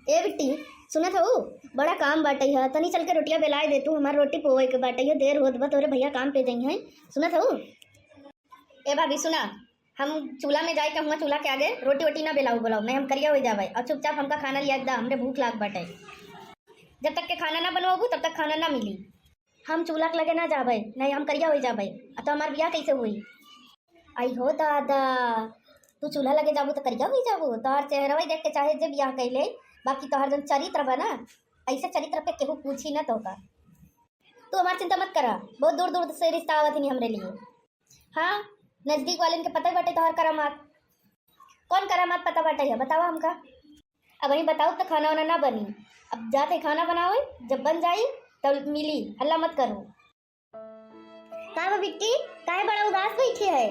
ए बिट्टी सुनत हूँ बड़ा काम बाटे है, तनी चल के रोटियां बेलाए दे तू, हमार रोटी पोए के बाटे है, देर होत बा तोरे भैया काम पे जाई हैं। सुनत हूँ। ए भाभी सुना, हम चूल्हा में जाए कहूँगा, चूल्हा के आगे रोटी वोटी ना बेलाऊ बोलाऊ, नहीं हम करिया हो जाए और चुपचाप हमका खाना लिया दा, हमरे भूख लाग बाटे। जब तक के खाना ना बनवाबू तब तक खाना ना मिली। हम चूल्हा के लगे ना जाबे, नहीं हम करिया हो जाबे, तो हमार बियाह कैसे हुई? आई हो दादा, तू चूल्हा लगे जाबू तो करिया हो जाबू, तोहर चेहरा देख के चाहे जे बियाह कैले, बाकी तोहर जन चरित्र बा ना, ऐसे चरित्र पे केहू पूछी ना तो का। तू हमारी चिंता मत करा, बहुत दूर दूर से रिश्ता आवत नहीं हमरे लिए। हाँ, नजदीक वाले के पता बाटे तोहर करामात। कौन करामात पता बाटे है बतावा हमका। अब वहीं बताओ तो खाना वाना ना बनी, अब जाते खाना बनाओ, जब बन जाई तब मिली, हल्ला मत करो। का बिट्टी काहे बड़ा उदास बैठी है?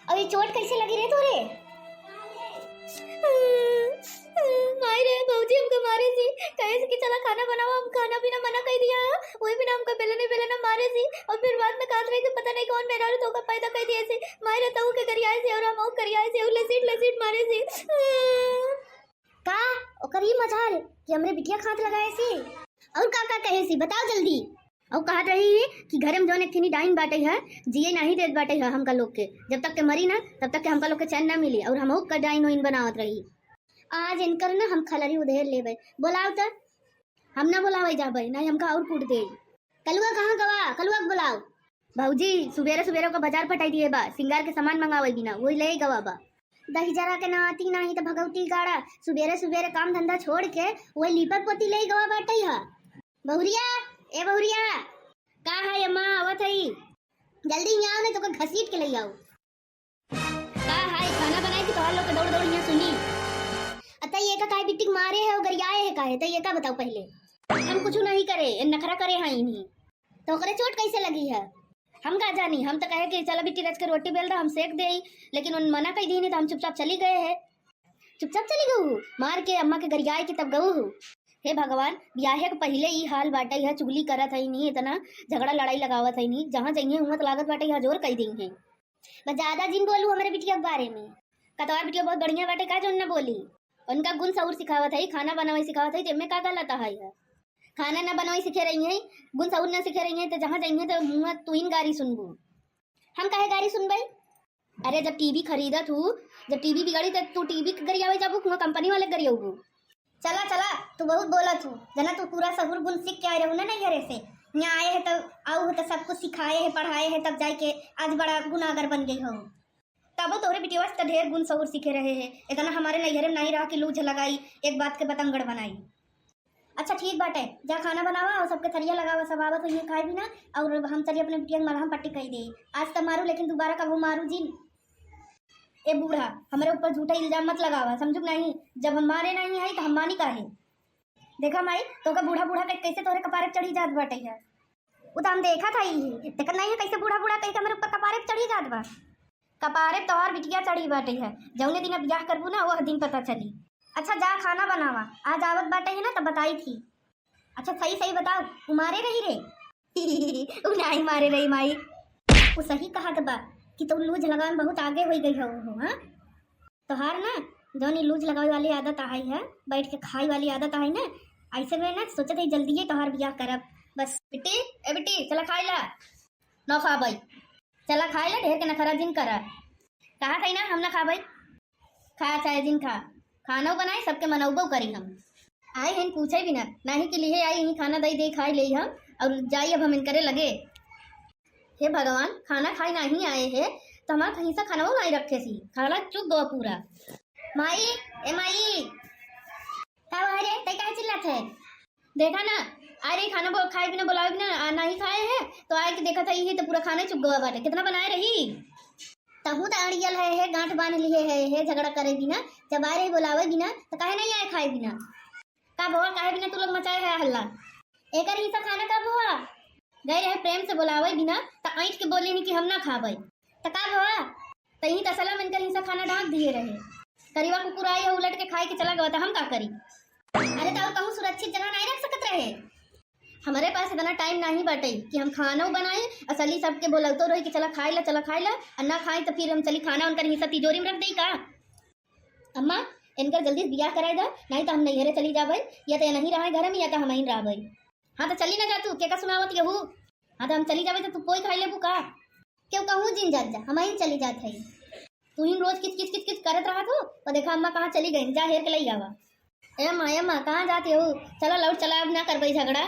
अब ये चोट कैसे लगी रे तोरे? मारे भौजी हमको मारे सी, कहे से कि चला खाना बनाओ, हम खाना पीना मना कर दिया है, वही बिना हमको बेलने मारे सी, और फिर बाद में काट रहे थे, पता नहीं कौन मेरा तो पैदा कर दिए सी, मारे तो के करियाए से और हम करियाए से लसीट मारे सी। का ओकर ही मजाल कि हमरे बिटिया खात लगाए सी, और का कहे सी बताओ जल्दी। और कहत रही है कि घर में जौन एक थी डाइन बाटे है, जिए नहीं देत बाटे है हमका लोग के, जब तक के मरी ना तब तक के हमका लोग के चैन ना मिली, और हम का डाइन वाइन बनावत रही। आज इनकर ना हम खलरी उधेर लेबे, बोलाओ तो हम ना बोलावे जाबे, नहीं हमका और कूट दे। कलुआ कहाँ गवा, कलुआ के बुलाओ। भौजी सुबेरे का बाजार पटाई दिए बा, सिंगार के सामान मंगावे बिना वही ले गवा बा। दही जरा के ना आती नहीं तो भगवती गाड़ा, सुबेरे काम धंधा छोड़ के वही लिपक पोती ले गवा बाटे है। बहुरिया ए बहुरिया, का है अम्मा आवत है, जल्दी यहाँ आओ नहीं तो घसीट के ले आओ। का है खाना बनाए कि तोहार लोग के दौड़ दौड़ यहाँ सुनी। अतः ये का काहे बिट्टी मारे है और गरियाए है काहे, तो ये का बताओ पहले। हम कुछ नहीं करे, नखरा करे हैं इन्हीं, तो करे चोट कैसे लगी है? हम का जानी, हम तो कहे कि चला बिट्टी रच के रोटी बेल रहा हम सेक दे, लेकिन उन मना कही दी नहीं तो हम चुपचाप चली गए हैं। चुपचाप चली गऊ मार के अम्मा के गरियाए के तब गऊ। हे भगवान, ब्याहे के पहले ही हाल बाटे है, चुगली करत है नहीं, इतना झगड़ा लड़ाई लगावत है नहीं, जहाँ जाइए वहाँ तो लागत बाटे जोर कही दी है। बस ज्यादा जिन बोलू हमारे बिटिया के बारे में, कतवार बिटिया बहुत बढ़िया बाटे का जो न बोली, उनका गुण सऊर सिखावत है, खाना बनावे सिखावत है, जिनमें का गलत है। खाना ना बनावे सीखे रही है, गुण सऊर ना सीखे रही है, तो जहाँ जाइए तो मुँह तू ही गारी सुनबू। हम काहे गारी सुनबे? अरे जब टीवी खरीदत हूँ, जब टीवी बिगड़ी तो तू टीवी गरियावे जाबू, कंपनी वाले गरियाबू। चला चला तू बहुत बोलत हूँ, जना तू पूरा सहुर गुण सीख के आए रहू ना नहीं से, यहाँ आए है तब आऊ तो सब कुछ सिखाए है पढ़ाए है, तब जाके आज बड़ा गुनागर बन गई हो। तब तोरे बिटिया तो ढेर गुण सहुर सीखे रहे हैं, इतना हमारे नैहरे नहीं रहा कि लूझ लगाई एक बात के बतंगड़ बनाई। अच्छा ठीक बात है, जा खाना बनावा और सबके थरिया लगावा, सब आवत हुई खाए भी ना, और हम चलिए अपने बिटिया मरहम पट्टी कही दे। आज तो मारू लेकिन दोबारा कब मारू जी। ए बूढ़ा हमारे ऊपर झूठा इल्जाम मत लगावा, समझू नहीं, जब हम मारे नहीं है तो हम मानी काहे। देखा माई तो का बूढ़ा कैसे तोरे कपारे चढ़ी जात बाटे है, वो तो हम देखा था ही, देखा नहीं है कैसे बूढ़ा कह के हमारे ऊपर कपारे चढ़ी जात बा। कपारे तोहर बिटिया चढ़ी बाटे है, जौने दिन ब्याह करबू ना वह दिन पता चली। अच्छा जा खाना बनावा, आज आवत बाटे है ना तब बताई थी। अच्छा सही बताओ, वो मारे रही रे? वो नहीं मारे रही माई, वो सही कहा बा कि तुम लूज लगावे में बहुत आगे हो गई हो। हाँ तोहार ना जौन लूज लगावे वाली आदत आई है, बैठ के खाई वाली आदत आई ना, ऐसे में ना सोचते ही जल्दी ही तोहार ब्याह करब। बस बिट्टी ए बिट्टी चला खाई ला, न खा भाई चला खाई ला, ढेर के नखरा जिन करा। कहा खाई ना हम ना खा भाई, खा चाहे जिन खा, खाना बनाए सबके मनौबो करी। हम आए हैं पूछे भी ना, नहीं कि लिए आई यहीं खाना दे खाई ले हम, और जाइए अब हम इनकरे लगे। हे भगवान, खाना खाई नहीं आए हैं तो हमारा कहीं सा खाना वो नहीं रखे सी, खाना चुप गो पूरा। माई ए माई क्या चिल्लात है? देखा ना अरे खाना खाए बिना बुलाए बिना नहीं खाए हैं, तो आए के देखा था ये तो पूरा खाना चुप गवा बाटे, कितना बनाए रही तहू तो अड़ियल है गांठ बांध लिए है झगड़ा करे बिना, जब आए रही बुलावे बिना तो काहे नहीं आए खाए बिना। का भवा काहे बिना तू लोग मचाए है हल्ला, एक ही सा खाना का भवा गए रहे प्रेम से बुलावे बिना, तो ऐठ के बोले नहीं कि हम ना खावे, तो का भवा तही तसला में इनका हिस्सा खाना ढांक दिए रहे, करीबा कुकुर आई है उलट के खाए के चला गया था, हम का करी? अरे तो कहूँ सुरक्षित जगह नहीं रख सकते रहे, हमारे पास इतना टाइम नहीं बाटे कि हम खाना बनाए असली सबके बोलते रही कि चला खाए ला और ना खाए तो फिर हम चली खाना उनका हिस्सा तिजोरी में रख दी का। अम्मा इनकर जल्दी से बियाह कराए दा, नहीं तो हम नैहरे चली जाबे, या तो नहीं रहे घर में या तो हम ही रहबे। हाँ तो चली ना जा तू, के का सुनावत यहू। हाँ तो हम चली जाबे तो तू कोई खाई लेबू का? क्यों कहूँ जिन जात जा, हम ही चली जात है। तू ही रोज किच किच किच किच करत रहा तो, और देखा अम्मा कहाँ चली गई, जा हेर के लई आवा। ए माँ कहाँ जाती हो? चलो लौट चला, अब ना करबई झगड़ा।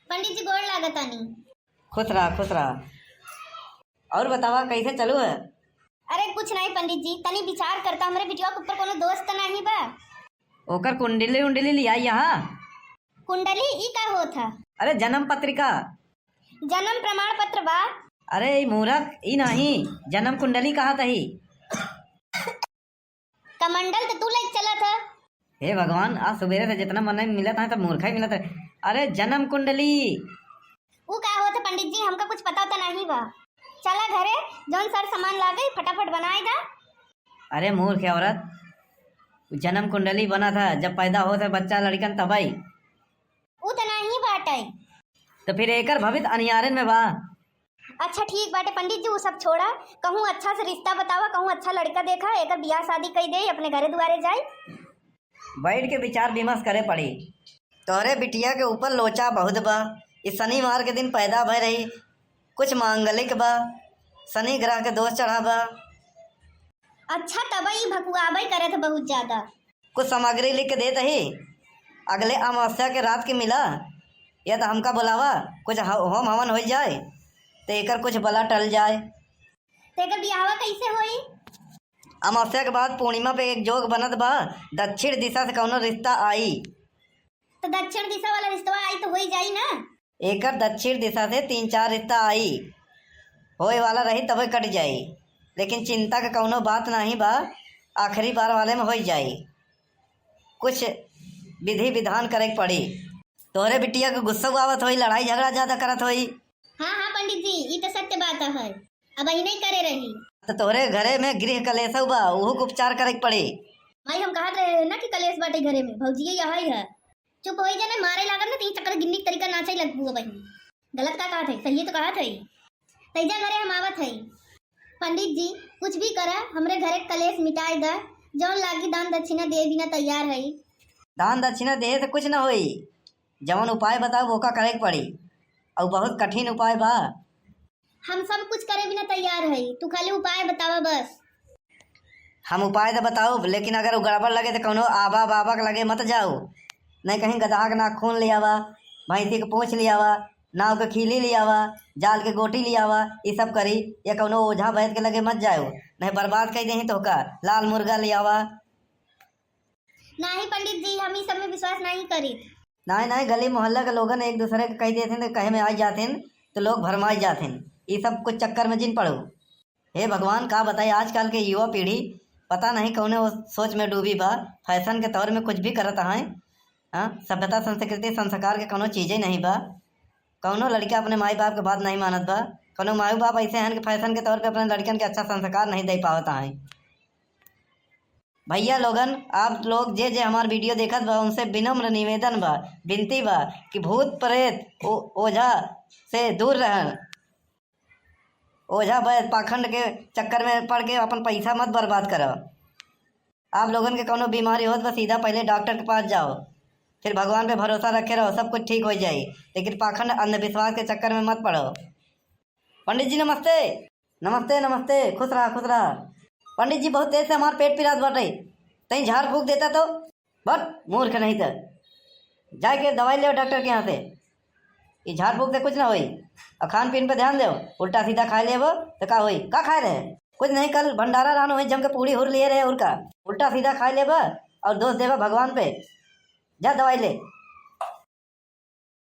पंडित जी गोड़ लागतानी। खुश रहा। और बतावा कैसे चलू है? अरे कुछ नहीं पंडित जी, तनी विचार करता, हमारे बिटिया के ऊपर कोनो दोस्त नहीं बा। ओकर कुंडली उंडली लिया यहाँ? कुंडली ई का होत है? अरे जन्म पत्रिका, जन्म प्रमाण पत्र बा। अरे मूर्ख ई नहीं, जन्म कुंडली कहा तही। कमंडल तो तू लेके चला था। हे भगवान, आज सवेरे से जितना मन मिला था तो मूर्खा ही मिला था। अरे जन्म कुंडली वो का होता पंडित जी, हमका कुछ पता तो नहीं बा। चला घरे, जौन सर सामान लागे फटाफट बनाए दा। अरे मूर्ख है औरत, जन्म कुंडली बना था जब पैदा होता बच्चा लड़कन तबाई। वो तो नहीं बाटे। तो फिर एकर भवित अनियारन में बा। अच्छा ठीक बाटे पंडित जी, वो सब छोड़ा, कहूँ अच्छा से रिश्ता बतावा, कहूँ अच्छा लड़का देखा, एकर बियाह शादी कई दे, अपने घरे दुआरे जाए। बैठ के विचार विमर्श करे पड़ी। तोहरे बिटिया के ऊपर लोचा बहुत बा। इस शनिवार के दिन पैदा भय रही, कुछ मांगलिक बा, शनि ग्रह के दोष चढ़ा बा। अच्छा तबई भकुआबई करे थे बहुत ज्यादा। कुछ सामग्री लिख के देत ही, अगले अमावस्या के रात के मिला, या तो हमका बुलावा, कुछ होम हवन हो जाए तो एकर कुछ बला टल जाए। तो एकर बियाहवा कैसे होई? अमावस्या के बाद पूर्णिमा पे एक जोग बनत बा, दक्षिण दिशा से कौनो रिश्ता आई। तो दक्षिण दिशा वाला रिश्ता आई तो हो ही जाई ना। एकर दक्षिण दिशा से 3-4 रिश्ता आई, होए वाला रही तबे कट जाई, लेकिन चिंता का कौनो बात नहीं बा, आखिरी बार वाले में हो जाई। कुछ विधि विधान करे के पड़ी। तोहरे बिटिया के गुस्सा आवत होई, लड़ाई झगड़ा ज्यादा करत होई। हाँ पंडित जी, ये तो सत्य बात है, अब ही नहीं करे रही। तो तोहरे घरे में गृह कलेश बा, उहू के उपचार करे के पड़ी। भाई हम कहा रहे ना कि कलेश बाटे घरे में, भौजी यहाँ ही है। चुप हो जाने, मारे लागत ना, तीन चक्कर गिनने का तरीका नाचा ही लगबू। भाई गलत का कहा थे, सही तो कहा थे। तैजा घरे हम आवत है। पंडित जी कुछ भी करा, हमरे घरे कलेश मिटाए दा, जौन लागी दान दक्षिणा दे बिना तैयार है। दान दक्षिणा दे से कुछ न होई, जवन उपाय बताओ वो का करे के पड़ी, और बहुत कठिन उपाय बा। हम सब कुछ करे बिना तैयार है, तू खाली उपाय बतावा बस। हम उपाय तो बताओ, लेकिन अगर गड़बड़ लगे तो कौनो आबा बाबा के लगे मत जाओ। नहीं कहीं गधा के नाखून ले आवा, भैंसी के पूँछ ले आवा, नाव के खीली ले आवा, जाल के गोटी ले आवा, ये सब करी। या कौनो ओझा वैद्य के लगे मत जाओ, नहीं बर्बाद कर दे तो का। लाल मुर्गा ले आवा। नहीं पंडित जी, हम ही सब में विश्वास नहीं करी। नहीं गली मोहल्ला के लोगन एक दूसरे के कह देते तो कहे में आ जाते तो लोग भरमाई जाते, ये सब कुछ चक्कर में जिन पड़ो। हे भगवान, का बताए आजकल के युवा पीढ़ी पता नहीं कौने वो सोच में डूबी बा, फैशन के तौर में कुछ भी करत है। हाँ, सभ्यता संस्कृति संस्कार के कोनो चीज़ें नहीं बा। कौनो लड़का अपने माई बाप के बात नहीं मानत बा। कौनो माई बाप ऐसे हैं कि फैशन के तौर पे अपने लड़कन के अच्छा संस्कार नहीं दे पावत है। भैया लोगन, आप लोग जे हमार वीडियो देखत बा, उनसे विनम्र निवेदन बा, विनती बा कि भूत प्रेत ओझा से दूर रहें। ओझा वैद्य पाखंड के चक्कर में पड़ के अपन पैसा मत बर्बाद करो। आप लोगन के कोनो बीमारी होत बा, सीधा पहले डॉक्टर के पास जाओ, फिर भगवान पे भरोसा रखे रहो, सब कुछ ठीक हो जाए। लेकिन पाखंड अंधविश्वास के चक्कर में मत पड़ो। पंडित जी नमस्ते। नमस्ते नमस्ते, खुश रहा। पंडित जी बहुत तेज से हमार पेट पिरात बाटे, तहीं झाड़ फूक देता तो बट मूर्ख नहीं तो जाके दवाई ले डॉक्टर के यहाँ से। ये झाड़ फूक से कुछ ना होई, और खान पीन पे ध्यान दो, उल्टा सीधा खा ले तो का होई? का खाए रहे? कुछ नहीं, कल भंडारा रहना हुई, जम के पूरी हुर लिए रहे, उनका उल्टा सीधा खा ले और दोष देवा भगवान पे। जा दवाई ले।